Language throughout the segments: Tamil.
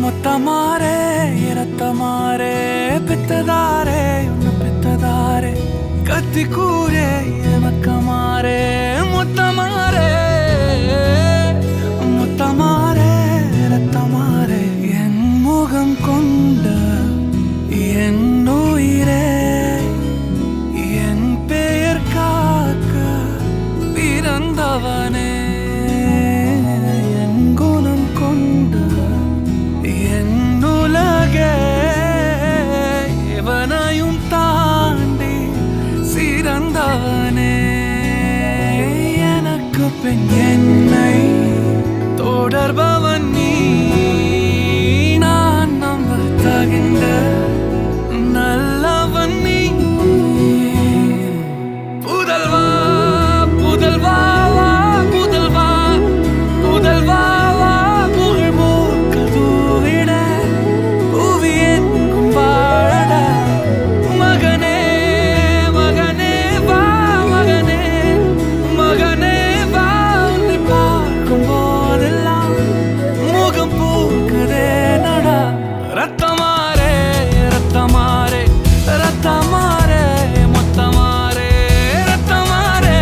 முத்தமாரே இரத்தமாரே பித்ததாரே உன்னை பித்ததாரே கத்தி கூரே எனக்கமாரே முத்தமாரே முத்தமாரே இரத்தமாரே என் முகம் கொண்ட என் உயிரே என் பெயர் காக்க பிறந்தவனே என் குணம் கொண்ட என் உலகே எவனையும் தாண்டி சிறந்தவனே எனக்கு பின் என்னை தொடர்பவன் நீ நான் நம்ப தகின்ற நல்லவன் நீ புதல்வா புதல்வா புதல்வா புதல்வா புகழ் மூக்கதூவிட புவியெங்கும் வாழட மகனே மகனே வா மகனே மகனே வா உன்னை பார்க்கும் போதெல்லாம் முகம் பூக்குதே நடா ரத்தமாரே ரத்தமாரே ரத்தமாரே முத்தமாரே ரத்தமாரே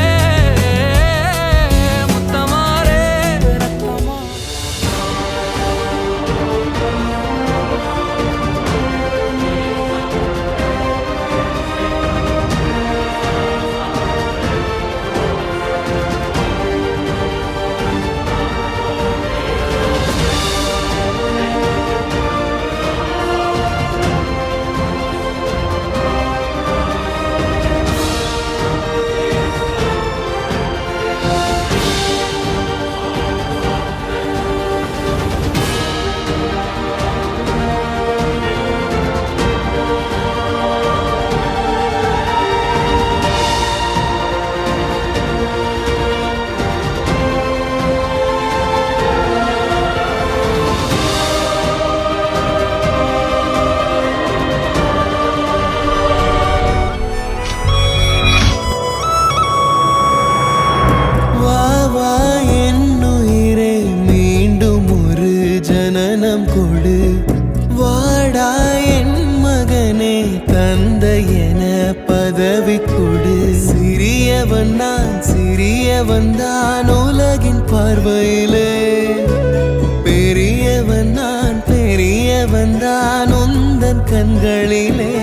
முத்தமாரே ரத்தமாரே என்னுயிரே மீண்டும் ஒரு ஜனனம் கொடு வாடா என் மகனே தந்தை என பதவி கொடு சிறியவன் தான் உலகின் பார்வையிலே பெரியவன் தான் உந்தன் கண்களிலே